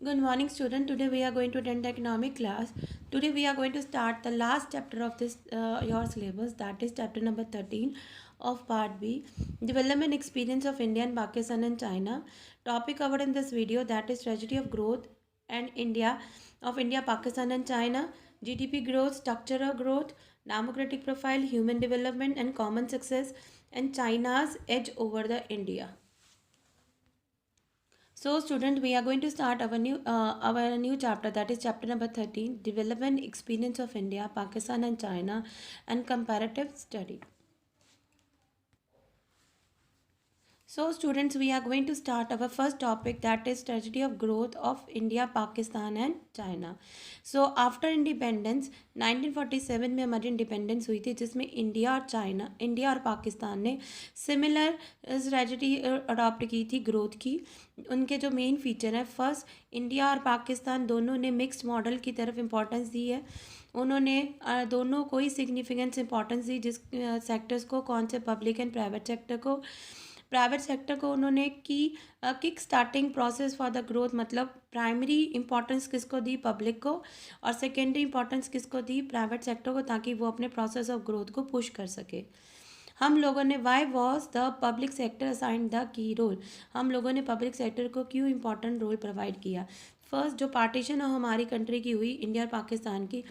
Good morning, student. Today we are going to attend the economic class. Today we are going to start the last chapter of this your syllabus. That is chapter number 13 of part B, Development Experience of India and Pakistan and China. Topic covered in this video, that is tragedy of growth and India, Pakistan and China, GDP growth, structural growth, democratic profile, human development and common success, and China's edge over the India. So, student, we are going to start our new chapter. That is chapter number 13, Development Experience of India, Pakistan, and China, and Comparative Study. So, students, we are going to start our first topic, that is tragedy of growth of India, Pakistan, and China. So, after independence, 1947 में हमारी independence हुई थी, जिसमें India और पाकिस्तान ने similar strategy adopt की थी growth की. उनके जो मेन फीचर है, फर्स्ट, इंडिया और पाकिस्तान दोनों ने मिक्स्ड मॉडल की तरफ इम्पोर्टेंस दी है. उन्होंने दोनों को ही सिग्निफिकेंस इंपॉर्टेंस दी. जिस सेक्टर्स को, कौन से, पब्लिक एंड प्राइवेट सेक्टर को उन्होंने kick starting process for the growth, मतलब प्राइमरी इंपॉर्टेंस किसको दी, पब्लिक को, और सेकेंडरी इंपॉर्टेंस किसको दी, प्राइवेट सेक्टर को, ताकि वो अपने प्रोसेस ऑफ ग्रोथ को पुश कर सके. हम लोगों ने why was the public sector assigned the key role, हम लोगों ने पब्लिक सेक्टर को क्यों इंपॉर्टेंट रोल प्रोवाइड किया. फर्स्ट, जो पार्टीशन हमारी कंट्री की हुई, इंडिया और पाकिस्तान की,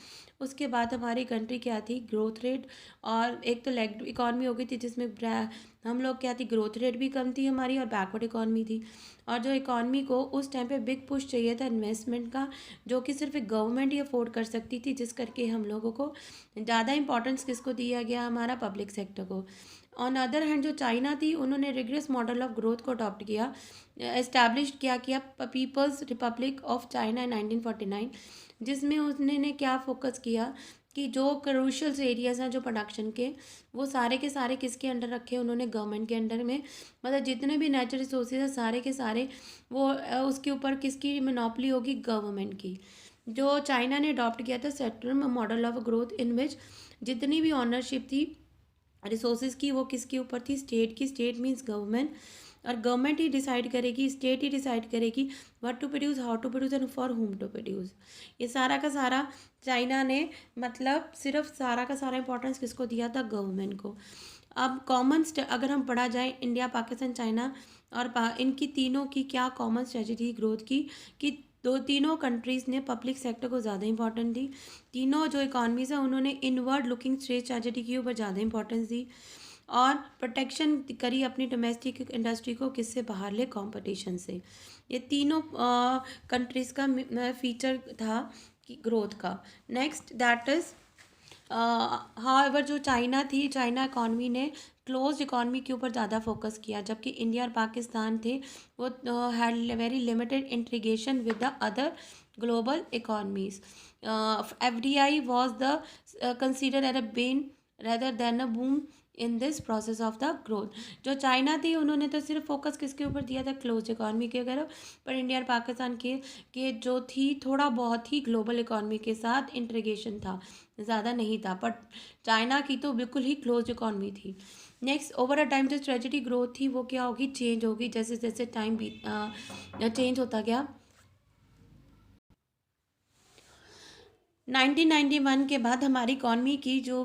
उसके बाद हमारी कंट्री क्या थी, ग्रोथ रेट, और एक तो लेग इकॉनमी हो गई थी, जिसमें हम लोग क्या थी, ग्रोथ रेट भी कम थी हमारी, और बैकवर्ड इकॉनमी थी. और जो इकॉनमी को उस टाइम पे बिग पुश चाहिए था इन्वेस्टमेंट का, जो कि सिर्फ एक गवर्नमेंट ही अफोर्ड कर सकती थी, जिस करके हम लोगों को ज़्यादा इंपॉर्टेंस किसको दिया गया, हमारा पब्लिक सेक्टर को. ऑन अदर हैंड, जो चाइना थी, उन्होंने रिग्रेस मॉडल ऑफ ग्रोथ को अडॉप्ट किया, एस्टैब्लिश किया People's Republic of China in 1949, जिसमें उन्होंने क्या फोकस किया कि जो क्रूशल एरियाज़ हैं जो प्रोडक्शन के, वो सारे के सारे किसके अंडर रखे, उन्होंने गवर्नमेंट के अंडर में, मतलब जितने भी नेचुरल रिसोर्सेज हैं सारे के सारे वो उसके ऊपर किसकी मोनोपोली होगी, गवर्नमेंट की. जो चाइना ने अडॉप्ट किया था सेक्टर मॉडल ऑफ ग्रोथ, इन विच जितनी भी ऑनरशिप थी रिसोर्सेज की, वो किसके ऊपर थी, स्टेट की. स्टेट मीन्स गवर्नमेंट, और गवर्नमेंट ही डिसाइड करेगी, स्टेट ही डिसाइड करेगी what to produce, how to produce, and for whom to produce. ये सारा का सारा चाइना ने, मतलब सिर्फ सारा का सारा इंपॉर्टेंस किसको दिया था, गवर्नमेंट को. अब कॉमन अगर हम पढ़ा जाए, इंडिया, पाकिस्तान, चाइना और इनकी तीनों की क्या कॉमन स्ट्रेटजी ग्रोथ की, कि तीनों कंट्रीज़ ने पब्लिक सेक्टर को ज़्यादा इंपॉर्टेंस दी. तीनों जो इकॉनमीज़ हैं, उन्होंने इनवर्ड लुकिंग स्ट्रेटजी के ऊपर ज़्यादा इंपॉर्टेंस दी, और प्रोटेक्शन करी अपनी डोमेस्टिक इंडस्ट्री को, किससे, बाहर ले कंपटीशन से. ये तीनों कंट्रीज़ का फीचर था कि ग्रोथ का. नेक्स्ट, दैट इज़ हाउएवर जो चाइना थी, चाइना इकॉनमी ने क्लोज इकॉनमी के ऊपर ज़्यादा फोकस किया, जबकि इंडिया और पाकिस्तान थे वो had very limited integration with the other global economies. FDI was the consider as a bane rather than a boom in this process of the growth. जो चाइना थी, उन्होंने तो सिर्फ फोकस किसके ऊपर दिया था, क्लोज इकॉनमी के वगैरह, पर इंडिया और पाकिस्तान के जो थी, थोड़ा बहुत ही ग्लोबल इकॉनमी के साथ इंटीग्रेशन था, ज़्यादा नहीं था. बट चाइना की तो बिल्कुल ही क्लोज इकॉनमी थी. नेक्स्ट, ओवर अ टाइम जो स्ट्रेटजी ग्रोथ थी, वो क्या होगी, चेंज होगी, जैसे जैसे टाइम चेंज होता गया. 1991 के बाद हमारी इकॉनमी की जो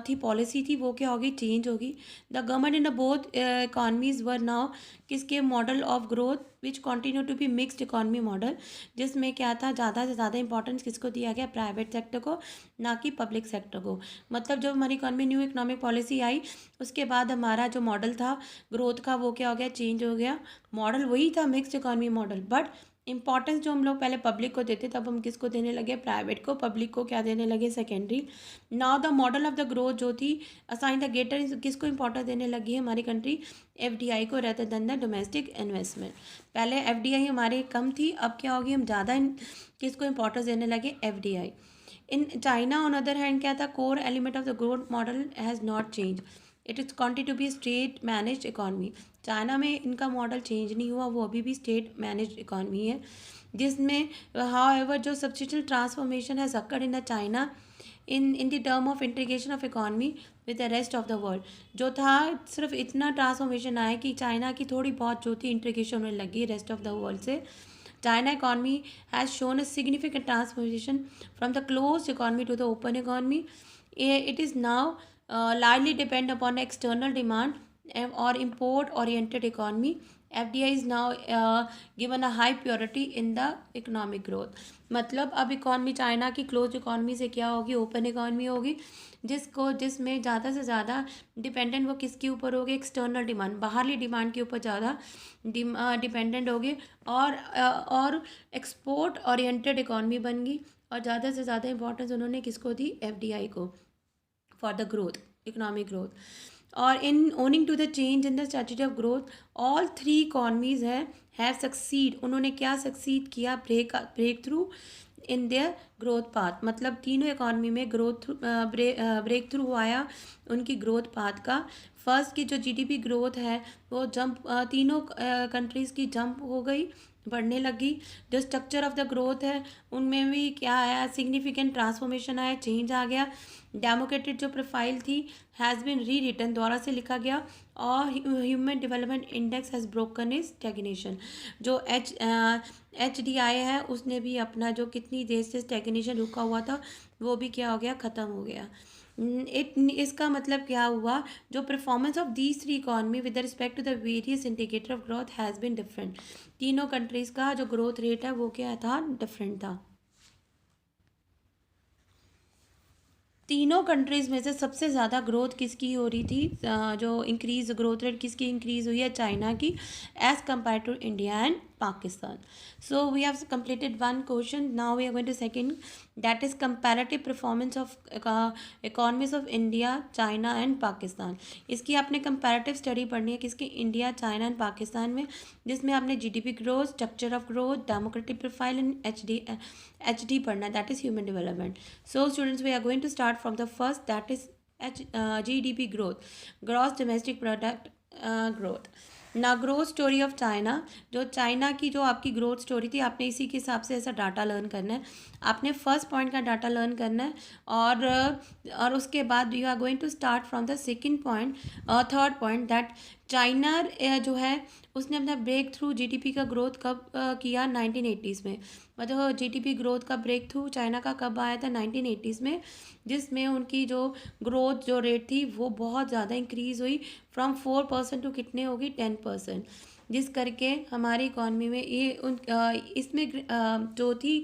थी पॉलिसी थी, वो क्या होगी, चेंज होगी. The government in the both economies were now किसके model of growth which continue to be mixed economy model, जिसमें क्या था, ज़्यादा से ज़्यादा इंपॉर्टेंस किसको दिया गया, प्राइवेट सेक्टर को, ना कि पब्लिक सेक्टर को. मतलब जब हमारी इकॉनमी न्यू इकोनॉमिक पॉलिसी आई, उसके बाद हमारा जो मॉडल था ग्रोथ का, वो क्या हो गया, चेंज हो गया. मॉडल वही था, mixed economy model, but importance जो हम लोग पहले पब्लिक को देते, तब हम किसको देने लगे, प्राइवेट को. पब्लिक को क्या देने लगे, secondary. Now the model of the growth जो थी असाइन द गेटर, किसको इंपॉर्टेंस देने लगी है हमारी कंट्री, FDI को, रहते देन द डोमेस्टिक इन्वेस्टमेंट. पहले FDI हमारी कम थी, अब क्या होगी, हम ज़्यादा किसको इंपॉर्टेंस देने लगे, FDI. In China on other hand क्या था, core element of the growth model has not change, it is continue to be state manage economy. China में इनका मॉडल चेंज नहीं हुआ, वो अभी भी स्टेट मैनेज इकॉनमी है, जिसमें हाउएवर जो सब्सटेंशियल ट्रांसफॉर्मेशन है occurred in the China in the term of integration of economy with the rest of the world. जो था, सिर्फ इतना ट्रांसफॉर्मेशन आया कि चाइना की थोड़ी बहुत जो थी इंटीग्रेशन होने लगी रेस्ट ऑफ द वर्ल्ड से, China economy has shown a significant transformation from the closed economy to the open economy. It is now largely depend upon external demand or import oriented economy. FDI is now given a high priority in the economic growth. मतलब अब economy China की close economy से क्या होगी, open economy होगी, जिसमें ज़्यादा से ज़्यादा डिपेंडेंट वो किसके ऊपर होगी, एक्सटर्नल डिमांड, बाहरली डिमांड के ऊपर ज़्यादा डिपेंडेंट होगी, और एक्सपोर्ट ओरिएंटेड इकॉनमी बन गई। और ज़्यादा से ज़्यादा इंपॉर्टेंस उन्होंने किसको दी, FDI को, for the growth, economic growth. और in owing to the change in the strategy of growth, all three economies have succeed, उन्होंने क्या सक्सीड किया, break through in their growth path. मतलब तीनों इकॉनमी में ग्रोथ ब्रेक थ्रू आया उनकी growth path का। फर्स्ट की जो GDP ग्रोथ है वो तीनों कंट्रीज़ की जंप हो गई, बढ़ने लगी। जो स्ट्रक्चर ऑफ द ग्रोथ है उनमें भी क्या आया, सिग्निफिकेंट ट्रांसफॉर्मेशन आया, चेंज आ गया। डेमोक्रेटिक जो प्रोफाइल थी हैज़ बीन री रिटन, दोबारा से लिखा गया। और human development index has broken is stagnation. जो HDI है उसने भी अपना जो कितनी देर से स्टैग्नेशन रुका हुआ था वो भी क्या हो गया, ख़त्म हो गया। इसका मतलब क्या हुआ, जो performance of these three economy with respect to the various indicator of growth has been different. तीनों कंट्रीज़ का जो ग्रोथ रेट है वो क्या था, डिफरेंट था। तीनों कंट्रीज़ में से सबसे ज़्यादा ग्रोथ किसकी हो रही थी, जो इंक्रीज ग्रोथ रेट किसकी इंक्रीज़ हुई है, चाइना की, as compare to India and Pakistan. So we have completed one question. Now we are going to second, that is comparative performance of economies of India, China and Pakistan. इसकी आपने comparative study पढ़नी है किसकी, India, China and Pakistan में, जिसमें आपने GDP growth, structure of growth, democratic profile and HD पढ़ना है, that is human development. So students we are going to start from the first, that is GDP growth, gross domestic product growth. ना growth story of China, जो China की जो आपकी growth story थी, आपने इसी के हिसाब से ऐसा डाटा लर्न करना है। आपने फर्स्ट पॉइंट का डाटा लर्न करना है, और उसके बाद you are going to start from the second point, third point, that China जो है उसने अपना ब्रेक थ्रू GDP का ग्रोथ कब किया, 1980s में। मतलब GDP ग्रोथ का ब्रेक थ्रू चाइना का कब आया था, 1980s में, जिसमें उनकी जो ग्रोथ जो रेट थी वो बहुत ज़्यादा इंक्रीज़ हुई, फ्रॉम 4% टू कितने होगी, 10%, जिस करके हमारी इकॉनमी में इसमें जो थी,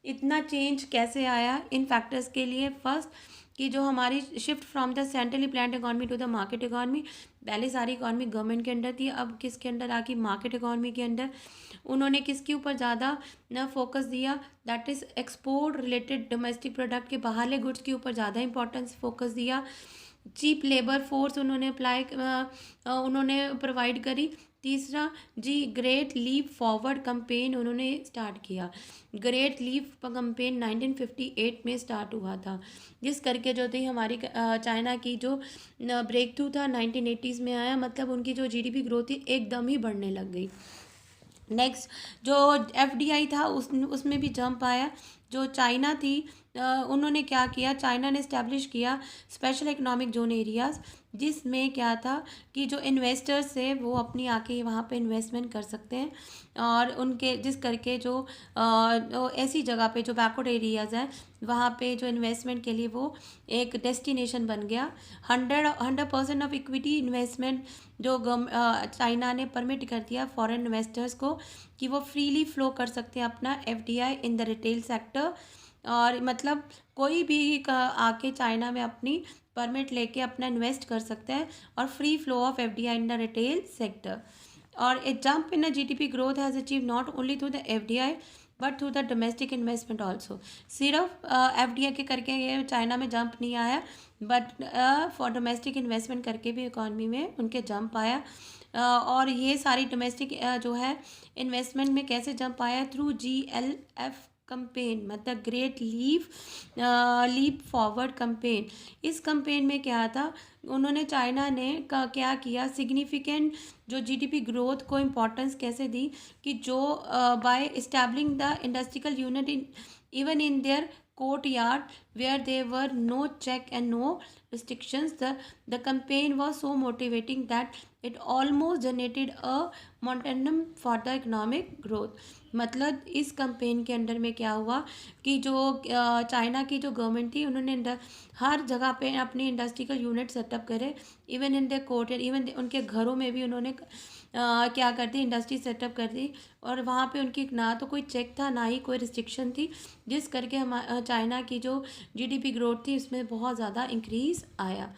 इतना चेंज कैसे आया, इन फैक्टर्स के लिए फर्स्ट कि जो हमारी shift from the centrally planned economy to the market economy, पहले सारी इकॉनमी गवर्नमेंट के अंडर थी, अब किसके अंडर आ गई, मार्केट इकॉनमी के अंडर। उन्होंने किसके ऊपर ज़्यादा न फोकस दिया, that is export related domestic product के बाहरले गुड्स के ऊपर ज़्यादा इंपॉर्टेंस फोकस दिया। चीप लेबर फोर्स उन्होंने प्रोवाइड करी। तीसरा जी, ग्रेट लीप फॉरवर्ड कंपेन उन्होंने स्टार्ट किया। ग्रेट लीप कंपेन 1958 में स्टार्ट हुआ था, जिस करके जो थी हमारी चाइना की जो ब्रेक थ्रू था 1980s में आया, मतलब उनकी जो GDP ग्रोथ थी एकदम ही बढ़ने लग गई। नेक्स्ट जो FDI था उसमें भी जंप आया। जो चाइना थी उन्होंने क्या किया, चाइना ने इस्टेब्लिश किया स्पेशल इकोनॉमिक जोन एरियाज़, जिसमें क्या था कि जो इन्वेस्टर्स है वो अपनी आके वहाँ पे इन्वेस्टमेंट कर सकते हैं, और उनके जिस करके जो ऐसी जगह पे जो बैकवर्ड एरियाज़ हैं वहाँ पे जो इन्वेस्टमेंट के लिए वो एक डेस्टिनेशन बन गया। 100% ऑफ इक्विटी इन्वेस्टमेंट जो चाइना ने परमिट कर दिया फॉरेन इन्वेस्टर्स को कि वो फ्रीली फ्लो कर सकते हैं अपना FDI in the retail sector. और मतलब कोई भी आके चाइना में अपनी परमिट लेके अपना इन्वेस्ट कर सकते हैं, और free flow of FDI in the retail sector. और a jump in the GDP growth has achieve not only through the FDI but through the domestic investment also. सिर्फ FDI के करके ये चाइना में जंप नहीं आया, बट फॉर डोमेस्टिक इन्वेस्टमेंट करके भी इकॉनमी में उनके जंप आया। और ये सारी डोमेस्टिक जो है इन्वेस्टमेंट में कैसे जंप आया, थ्रू GLF कंपेन, मतलब ग्रेट लीप फॉरवर्ड कंपेन। इस कंपेन में क्या था, उन्होंने चाइना ने का क्या किया, सिग्निफिकेंट जो जीडीपी ग्रोथ को इम्पोर्टेंस कैसे दी कि जो by establishing the industrial unit in even in their courtyard where there were no check and no restrictions. The campaign was so motivating that it almost generated a momentum for the economic growth. मतलब इस campaign के under में क्या हुआ कि जो China की जो गवर्नमेंट थी उन्होंने हर जगह पे अपनी इंडस्ट्रियल यूनिट सेटअप करे, even in the court, even उनके घरों में भी उन्होंने क्या कर दी, इंडस्ट्री सेटअप कर दी। और वहाँ पे उनकी ना तो कोई चेक था ना ही कोई रिस्ट्रिक्शन थी, जिस करके हम चाइना की जो जीडीपी ग्रोथ थी उसमें बहुत ज़्यादा इंक्रीज़ आया।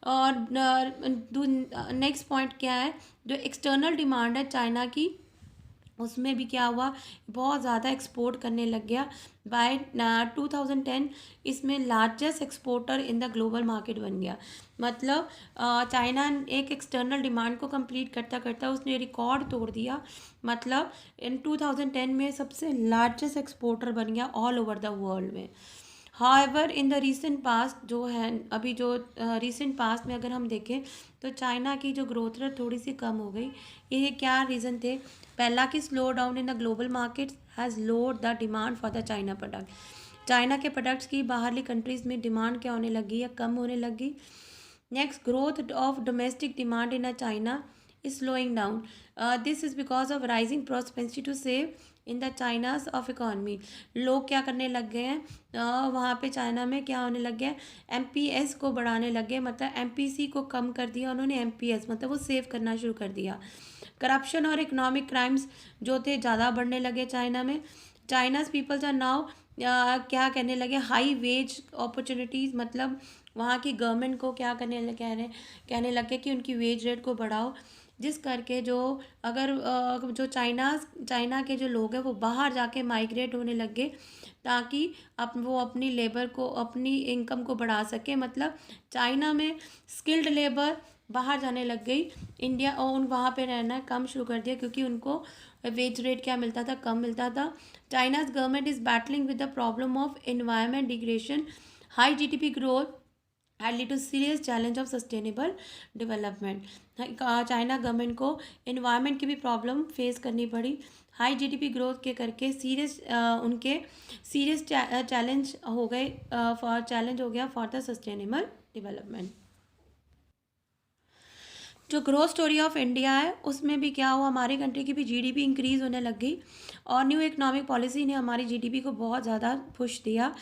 और नेक्स्ट पॉइंट क्या है, जो एक्सटर्नल डिमांड है चाइना की उसमें भी क्या हुआ, बहुत ज़्यादा एक्सपोर्ट करने लग गया। बाय 2010 इसमें largest exporter in the global market बन गया। मतलब चाइना एक एक्सटर्नल डिमांड को कंप्लीट करता करता उसने रिकॉर्ड तोड़ दिया। मतलब इन 2010 में सबसे लार्जेस्ट एक्सपोर्टर बन गया ऑल ओवर द वर्ल्ड में। However in the recent past जो है, अभी जो रीसेंट पास्ट में अगर हम देखें तो चाइना की जो ग्रोथ रेट थोड़ी सी कम हो गई। ये क्या रीज़न थे, पहला कि slow down in the global market has load the demand for the China product. China के प्रोडक्ट्स की बाहरली कंट्रीज़ में डिमांड क्या होने लगी या कम होने लगी। Next, growth of domestic demand in China is slowing down. This is because of rising propensity to save in the China's of economy. लोग क्या करने लग गए हैं, वहाँ पे चाइना में क्या होने लग गया, एमपीएस को बढ़ाने लग गए। मतलब एमपीसी को कम कर दिया उन्होंने, एमपीएस मतलब वो सेव करना शुरू कर दिया। करप्शन और इकोनॉमिक क्राइम्स जो थे ज़्यादा बढ़ने लगे चाइना में। चाइनाज पीपल्स आर नाउ क्या कहने लगे, हाई वेज अपॉर्चुनिटीज़। मतलब वहाँ की गवर्नमेंट को क्या कहने लगे कि उनकी वेज रेट को बढ़ाओ, जिस करके जो अगर जो चाइना के जो लोग हैं वो बाहर जाके माइग्रेट होने लगे ताकि वो अपनी लेबर को, अपनी इनकम को बढ़ा सके। मतलब चाइना में स्किल्ड लेबर बाहर जाने लग गई, इंडिया और वहाँ पे रहना कम शुरू कर दिया क्योंकि उनको वेज रेट क्या मिलता था, कम मिलता था। China's government is battling with the problem of environment degradation, high GDP growth had led to serious challenge of sustainable development। China government को इन्वायरमेंट की भी प्रॉब्लम फेस करनी पड़ी, हाई जीडीपी ग्रोथ के करके उनके सीरियस चैलेंज हो गया फॉर द सस्टेनेबल डेवलपमेंट। जो ग्रोथ स्टोरी ऑफ इंडिया है उसमें भी क्या हुआ, हमारी कंट्री की भी जीडीपी इंक्रीज़ होने लग गई और न्यू इकोनॉमिक पॉलिसी ने हमारी जीडीपी को बहुत ज़्यादा पुश दिया।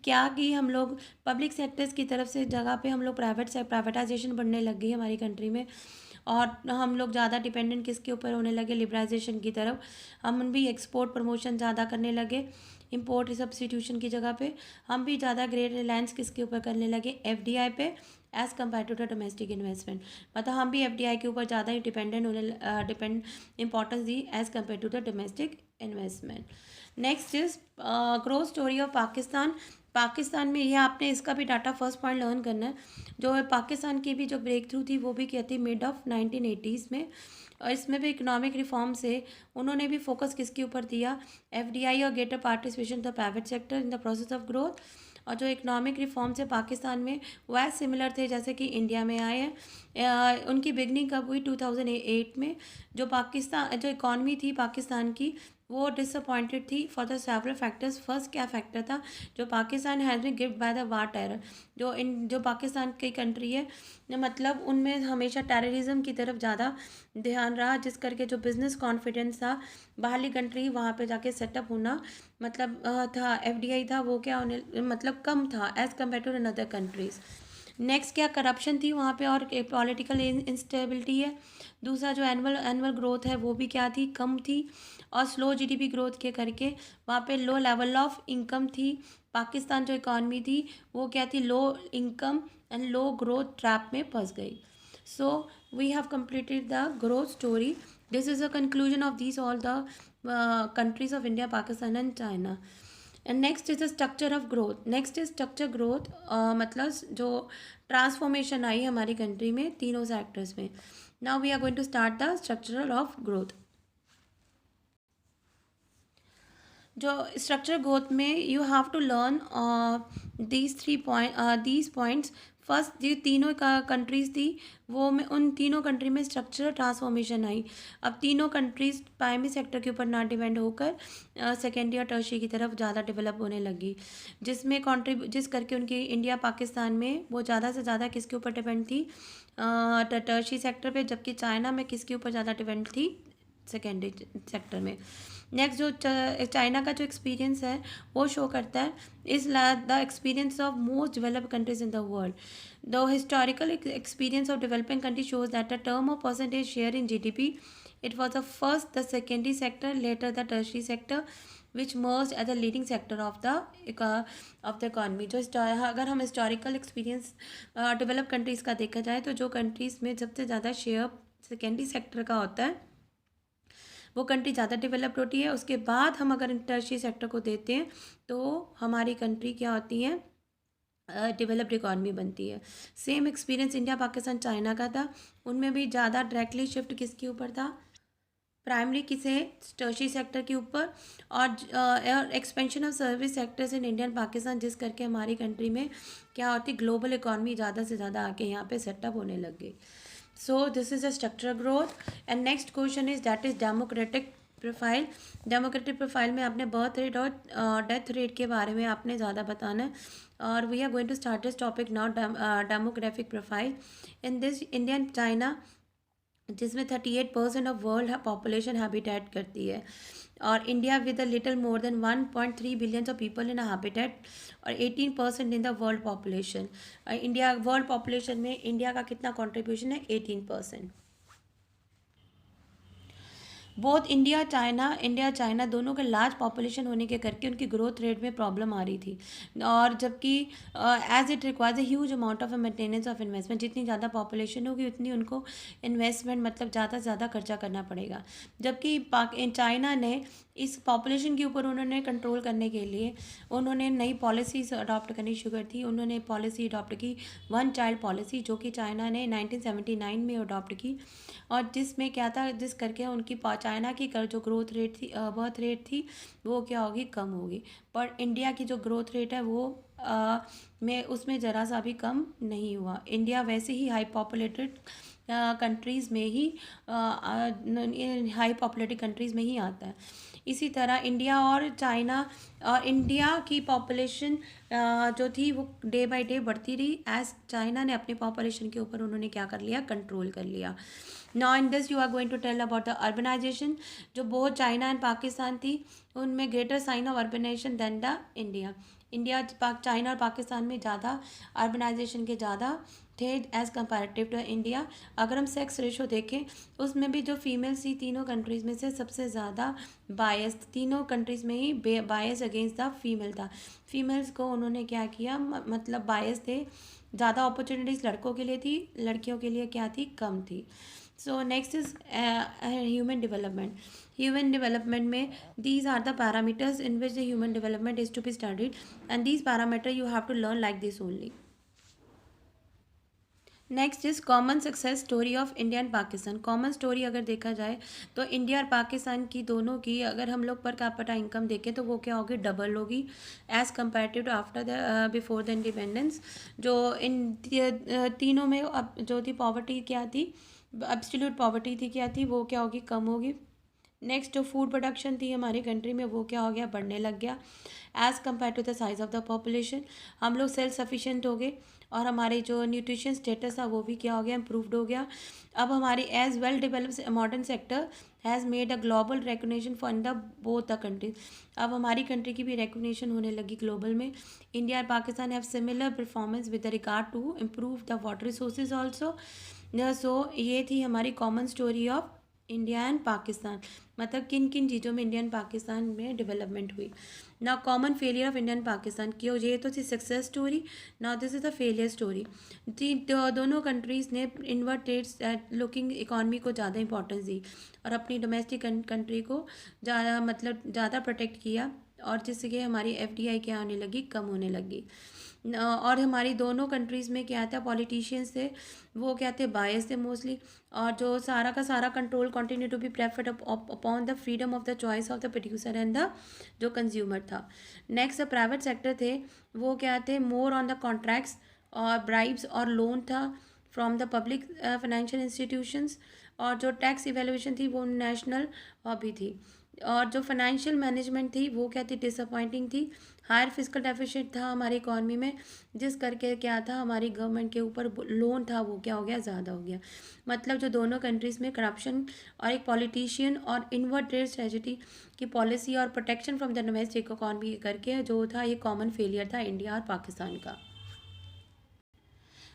क्या कि हम लोग पब्लिक सेक्टर्स की तरफ से जगह पे हम लोग प्राइवेटाइजेशन बढ़ने लग गई हमारी कंट्री में, और हम लोग ज़्यादा डिपेंडेंट किसके ऊपर होने लगे, लिबराइजेशन की तरफ। हम भी एक्सपोर्ट प्रमोशन ज़्यादा करने लगे, इंपोर्ट सब्सटीट्यूशन की जगह पे हम भी ज़्यादा ग्रेट रिलायंस किसके ऊपर करने लगे, एफडीआई पे as compare to the domestic investment. मतलब हम भी एफडीआई के ऊपर ज़्यादा ही डिपेंड इंपॉर्टेंस दी as compare to the domestic investment. Next is growth story of Pakistan. Pakistan में ये आपने इसका भी डाटा फर्स्ट पॉइंट लर्न करना है। जो पाकिस्तान की भी जो ब्रेक थ्रू थी वो भी क्या थी, मिड ऑफ 1980s में, और इसमें भी इकोनॉमिक रिफॉर्म से उन्होंने भी फोकस किसके ऊपर दिया, एफडीआई और greater participation the private sector in the process of growth. और जो इकोनॉमिक रिफॉर्म्स है पाकिस्तान में वह सिमिलर थे जैसे कि इंडिया में आए हैं। उनकी बिगनिंग कब हुई, 2008 में। जो इकॉनमी थी पाकिस्तान की वो डिसअपॉइंटेड थी for the several factors. First क्या फैक्टर था, जो Pakistan has been gift by the war terror. जो पाकिस्तान की कंट्री है मतलब उनमें हमेशा टेररिज्म की तरफ ज़्यादा ध्यान रहा, जिस करके जो बिज़नेस कॉन्फिडेंस था बाहरली कंट्री वहाँ पे जाके सेटअप होना मतलब था, एफडीआई था वो क्या होने मतलब कम था as compare to another countries. Next क्या, करप्शन थी वहाँ पे और पॉलिटिकल इंस्टेबिलिटी है। दूसरा जो एनुअल ग्रोथ है वो भी क्या थी, कम थी, और स्लो जीडीपी ग्रोथ के करके वहाँ पे लो लेवल ऑफ इनकम थी। पाकिस्तान जो इकॉनमी थी वो क्या थी, low income and low growth trap में फंस गई। So we have completed the growth story. This is a conclusion of these all the countries of India, Pakistan and China. And next is the structure of growth. Next is structure growth, मतलब जो transformation आई हमारी country में तीनों sectors में। Now we are going to start the structure of growth. जो structure growth में you have to learn these points. First जो तीनों कंट्रीज़ थी वो में उन तीनों कंट्री में स्ट्रक्चरल ट्रांसफॉर्मेशन आई। अब तीनों कंट्रीज़ प्राइमरी सेक्टर के ऊपर ना डिपेंड होकर सेकेंडरी और टर्शियरी की तरफ ज़्यादा डेवलप होने लगी, जिस करके उनकी इंडिया पाकिस्तान में वो ज़्यादा से ज़्यादा किसके ऊपर डिपेंड थी, टर्शियरी सेक्टर पे, जबकि चाइना में किसके ऊपर ज़्यादा डिपेंड थी, सेकेंडरी सेक्टर में। नेक्स्ट जो चाइना का जो एक्सपीरियंस है वो शो करता है is the experience of most developed countries in the world. The historical experience of developing country shows that the term of percentage share in GDP it was the first the secondary sector, later the tertiary sector, which merged as the leading sector of the economy। जो अगर हम historical experience develop countries का देखा जाए तो जो countries में सबसे ज़्यादा शेयर सेकेंडरी सेक्टर का होता है वो कंट्री ज़्यादा डेवलप्ड होती है। उसके बाद हम अगर टर्शियरी सेक्टर को देते हैं तो हमारी कंट्री क्या होती है, डेवलप्ड इकॉनमी बनती है। Same experience India Pakistan China का था, उनमें भी ज़्यादा डायरेक्टली शिफ्ट किसके ऊपर था, प्राइमरी किसे, टर्शियरी सेक्टर के ऊपर, और expansion of service sectors in Indian Pakistan, जिस करके हमारी कंट्री में क्या होती, ग्लोबल इकॉनमी ज़्यादा से ज़्यादा आके यहाँ पे सेटअप होने लग गई। So this is a structural growth. And next question is that is democratic profile. Democratic profile में आपने बर्थ रेट और डेथ रेट के बारे में आपने ज़्यादा बताना है। और we are going to start this topic now, demographic profile in this Indian China, जिसमें 38% ऑफ वर्ल्ड पॉपुलेशन हैबिटेट करती है, और India with a little more than 1.3 billion of people in habitat, और 18% in the world population. India world population में India का कितना contribution है, 18%। Both India China दोनों के लार्ज पॉपुलेशन होने के करके उनकी ग्रोथ रेट में प्रॉब्लम आ रही थी, और जबकि as it requires a huge amount of maintenance of investment, जितनी ज़्यादा पॉपुलेशन होगी उतनी उनको इन्वेस्टमेंट मतलब ज़्यादा से ज़्यादा खर्चा करना पड़ेगा। जबकि चाइना ने इस पॉपुलेशन के ऊपर उन्होंने कंट्रोल करने के लिए उन्होंने नई पॉलिसीज अडॉप्ट करनी शुरू कर थी। उन्होंने पॉलिसी अडॉप्ट की वन चाइल्ड पॉलिसी, जो कि चाइना ने 1979 में अडॉप्ट की, और जिसमें क्या था, जिस करके उनकी चाइना की जो ग्रोथ रेट थी, बर्थ रेट थी, वो क्या होगी, कम होगी। पर इंडिया की जो ग्रोथ रेट है वो में उसमें ज़रा सा भी कम नहीं हुआ। इंडिया वैसे ही हाई पॉपुलेटेड कंट्रीज़ में ही हाई पॉपुलेटेड कंट्रीज़ में ही आता है। इसी तरह इंडिया और चाइना, और इंडिया की पॉपुलेशन जो थी वो डे बाय डे बढ़ती रही, एज चाइना ने अपने पॉपुलेशन के ऊपर उन्होंने क्या कर लिया, कंट्रोल कर लिया। Now in this you are going to tell about the urbanization, जो बहुत चाइना एंड पाकिस्तान थी उनमें greater sign of urbanization than the India China और पाकिस्तान में ज़्यादा अर्बनाइजेशन के ज़्यादा थे एज़ कंपैरेटिव टू इंडिया। अगर हम सेक्स रेशो देखें उसमें भी जो फीमेल्स थी तीनों कंट्रीज़ में से सबसे ज़्यादा बायस, तीनों कंट्रीज़ में ही बायस अगेंस्ट द फीमेल था। फीमेल्स को उन्होंने क्या किया, मतलब बायस थे, ज़्यादा अपॉर्चुनिटीज़ लड़कों के लिए थी, लड़कियों के लिए क्या थी, कम थी। So next is human development. Human development में these are the parameters in which the human development is to be studied, and these parameter you have to learn like this only. Next is common success story of India and Pakistan. Common story अगर देखा जाए तो India और पाकिस्तान की दोनों की अगर हम लोग पर कैपिटा इनकम देखें तो वो क्या होगी, डबल होगी as comparative to after the before the independence. जो इन तीनों में अब जो थी पॉवर्टी क्या थी, एब्सोल्यूट पॉवर्टी थी क्या थी, वो क्या होगी, कम होगी। नेक्स्ट जो फूड प्रोडक्शन थी हमारी कंट्री में वो क्या हो गया, बढ़ने लग गया as compare to the size of the population. हम लोग सेल्फ सफिशिएंट हो गए, और हमारे जो न्यूट्रिशन स्टेटस था वो भी क्या हो गया, इम्प्रूव्ड हो गया। अब हमारी as well developed modern sector has made a global recognition for the both the countries. अब हमारी कंट्री की भी रिकग्निशन होने लगी ग्लोबल में। इंडिया और Pakistan have similar performance with regard to improve the water resources also. So ये थी हमारी common story of India and Pakistan, मतलब किन किन चीज़ों में इंडिया एंड पाकिस्तान में डेवलपमेंट हुई। ना common failure of India and Pakistan की, ये तो थी सक्सेस स्टोरी, ना this is the failure story. दोनों कंट्रीज़ ने इनवर्ट ट्रेड्स लुकिंग इकॉनमी को ज़्यादा इंपॉर्टेंस दी और अपनी डोमेस्टिक कंट्री को ज़्यादा मतलब ज़्यादा प्रोटेक्ट किया, और जिससे कि हमारी FDI क्या होने लगी, कम होने लगी। और हमारी दोनों कंट्रीज़ में क्या था, पॉलिटिशियंस थे वो क्या थे, बायस थे मोस्टली, और जो सारा का सारा control continue to be preferred upon the freedom of the choice of the producer and the जो कंज्यूमर था। नेक्स्ट प्राइवेट सेक्टर थे वो क्या थे, मोर ऑन द कॉन्ट्रैक्ट्स और ब्राइब्स और लोन था from the public financial institutions, और जो टैक्स इवेल्युएशन थी वो नेशनल भी थी, और जो फाइनेंशियल मैनेजमेंट थी वो क्या थी, डिसअपॉइंटिंग थी। हायर फिजिकल डेफिसिट था हमारी इकॉनमी में, जिस करके क्या था, हमारी गवर्नमेंट के ऊपर लोन था वो क्या हो गया, ज़्यादा हो गया। मतलब जो दोनों कंट्रीज़ में करप्शन और एक पॉलिटिशियन और इनवर्ट ट्रेड स्ट्रेटजी की पॉलिसी और protection from the domestic economy करके जो था, ये कॉमन फेलियर था इंडिया और पाकिस्तान का।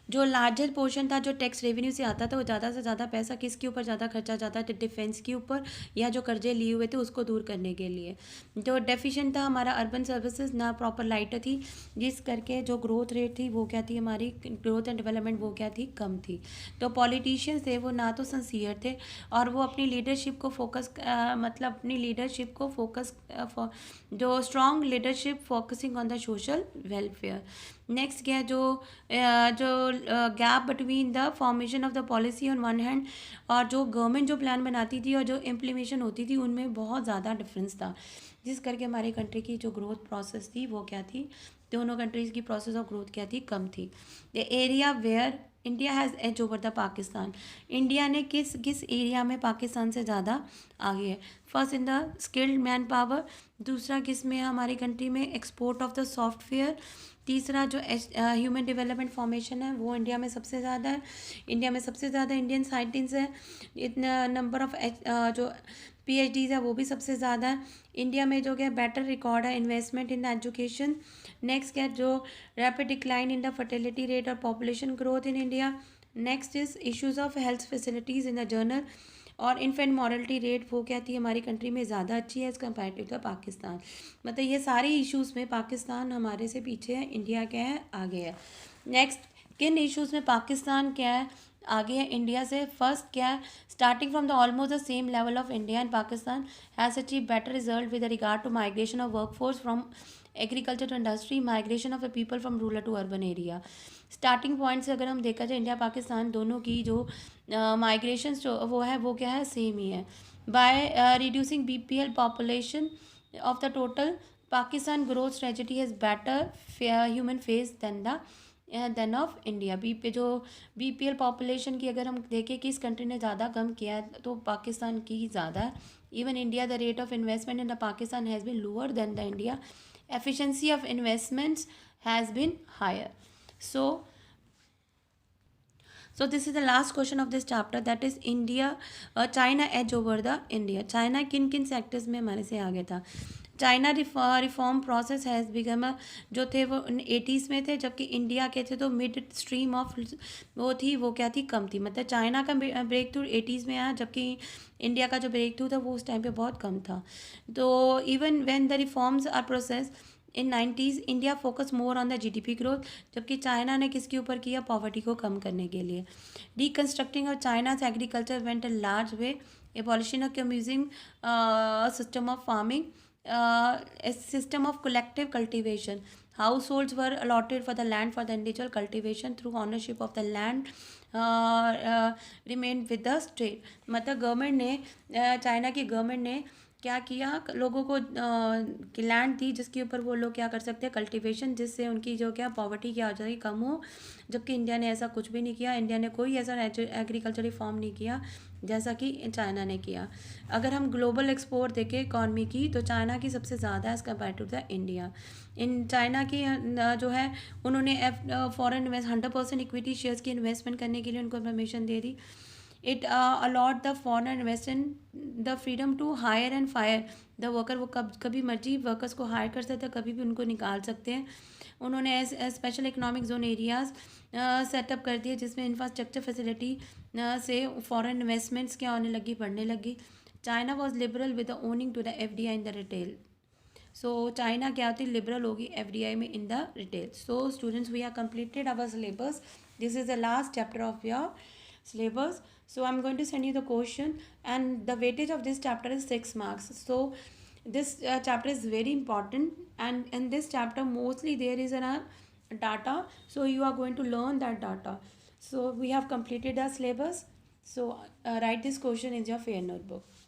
जो लार्जर पोर्शन था जो टैक्स रेवेन्यू से आता था, वो ज़्यादा से ज़्यादा पैसा किसके ऊपर ज़्यादा खर्चा जाता था, डिफेंस के ऊपर, या जो कर्जे लिए हुए थे उसको दूर करने के लिए। जो डेफिशिएंट था हमारा अर्बन सर्विसेज, ना प्रॉपर लाइट थी, जिस करके जो ग्रोथ रेट थी वो क्या थी, हमारी ग्रोथ एंड डेवलपमेंट वो क्या थी, कम थी। तो पॉलिटिशियंस थे वो ना तो सिंसियर थे, और वो अपनी लीडरशिप को फोकस मतलब अपनी लीडरशिप को फोकस जो strong leadership focusing on the social welfare. Next क्या है, जो gap between the formation of the policy on one hand, और जो गवर्नमेंट जो प्लान बनाती थी और जो इम्प्लीमेशन होती थी उनमें बहुत ज़्यादा डिफरेंस था, जिस करके हमारी कंट्री की जो ग्रोथ प्रोसेस थी वो क्या थी, दोनों कंट्रीज़ की प्रोसेस ऑफ ग्रोथ क्या थी, कम थी। The area where India has edge over the Pakistan, India ने किस किस एरिया में पाकिस्तान से ज़्यादा आगे है। First in the skilled man power, दूसरा किस में है हमारी कंट्री में, एक्सपोर्ट ऑफ द सॉफ्टवेयर, तीसरा जो ह्यूमन डेवलपमेंट फॉर्मेशन है वो इंडिया में सबसे ज़्यादा है, इंडिया में सबसे ज़्यादा इंडियन साइंटिस्ट है, इतना नंबर ऑफ जो PhDs है वो भी सबसे ज़्यादा है इंडिया में। जो क्या बेटर रिकॉर्ड है इन्वेस्टमेंट इन एजुकेशन। नेक्स्ट क्या, जो rapid decline in the fertility rate और population growth in India. Next is issues of health facilities in the general, और इन्फेंट मॉर्टलिटी रेट वो क्या थी, हमारी कंट्री में ज़्यादा अच्छी है एज़ कम्पेरेटिव टू पाकिस्तान। मतलब ये सारे इश्यूज़ में पाकिस्तान हमारे से पीछे है, इंडिया क्या है, आगे है। नेक्स्ट, किन इश्यूज़ में पाकिस्तान क्या है, आगे है इंडिया से। फर्स्ट क्या है, starting from the almost the same level of India and Pakistan has achieve better result with regard to migration of workforce from agriculture to industry, migration of the people from rural to urban area. Starting point से अगर हम देखा जाए, India Pakistan दोनों की जो migration जो वो है वो क्या है, सेम ही है। By reducing BPL population of the total, Pakistan growth strategy has better human face than of India. जो BPL पॉपुलेशन की अगर हम देखें किस कंट्री ने ज़्यादा कम किया है, तो पाकिस्तान की ज़्यादा है। Even India the rate of investment in the Pakistan has been lower than the India, efficiency of investments has been higher. So this is the last question of this chapter, that is India China edge over the India. China किन किन sectors में हमारे से आगे था। China reform process has begin, जो थे वो 80s में थे, जबकि इंडिया के थे तो मिड स्ट्रीम ऑफ वो थी, वो क्या थी, कम थी। मतलब चाइना का ब्रेक थ्रू 80s में आया, जबकि इंडिया का जो ब्रेक थ्रू था वो उस टाइम पे बहुत कम था। तो even when the reforms are process in 90s, India focus more on the GDP growth, जबकि चाइना ने किसके ऊपर किया, पॉवर्टी को कम करने के लिए। Reconstructing of China's agriculture went a large way, abolition of communising system of farming, a system of collective cultivation. Households were allotted for the land for the individual cultivation through ownership of the land remained with the state. मतलब government ने China की government ने क्या किया, लोगों को land दी जिसके ऊपर वो लोग क्या कर सकते हैं, कल्टीवेशन, जिससे उनकी जो क्या पॉवर्टी क्या हो जाएगी, कम हो। जबकि इंडिया ने ऐसा कुछ भी नहीं किया, इंडिया ने कोई ऐसा एग्रीकल्चर रिफॉर्म नहीं किया जैसा कि चाइना ने किया। अगर हम ग्लोबल एक्सपोर्ट देखें इकॉनमी की, तो चाइना की सबसे ज़्यादा as compare to the India. In China की जो है उन्होंने फॉरेन 100% इक्विटी शेयर्स की इन्वेस्टमेंट करने के लिए उनको परमिशन दे दी। It allot the foreign investment the freedom to hire and fire the worker, वो कभी मर्जी वर्कर्स को हायर कर सकते हैं, कभी भी उनको निकाल सकते हैं। उन्होंने special economic zone areas setup कर दिए, जिसमें इंफ्रास्ट्रक्चर फैसिलिटी से फॉरेन इन्वेस्टमेंट्स क्या होने लगी, बढ़ने लगी। China was liberal with the owning to the FDI in the retail. So China क्या होती, लिबरल होगी FDI में in the retail. So students, we are completed our syllabus. This is the last chapter of your syllabus. So I'm going to send you the question, and the weightage of this chapter is 6 marks. So this chapter is very important, and in this chapter mostly there is a data, so you are going to learn that data. So we have completed the syllabus. So write this question in your fair notebook.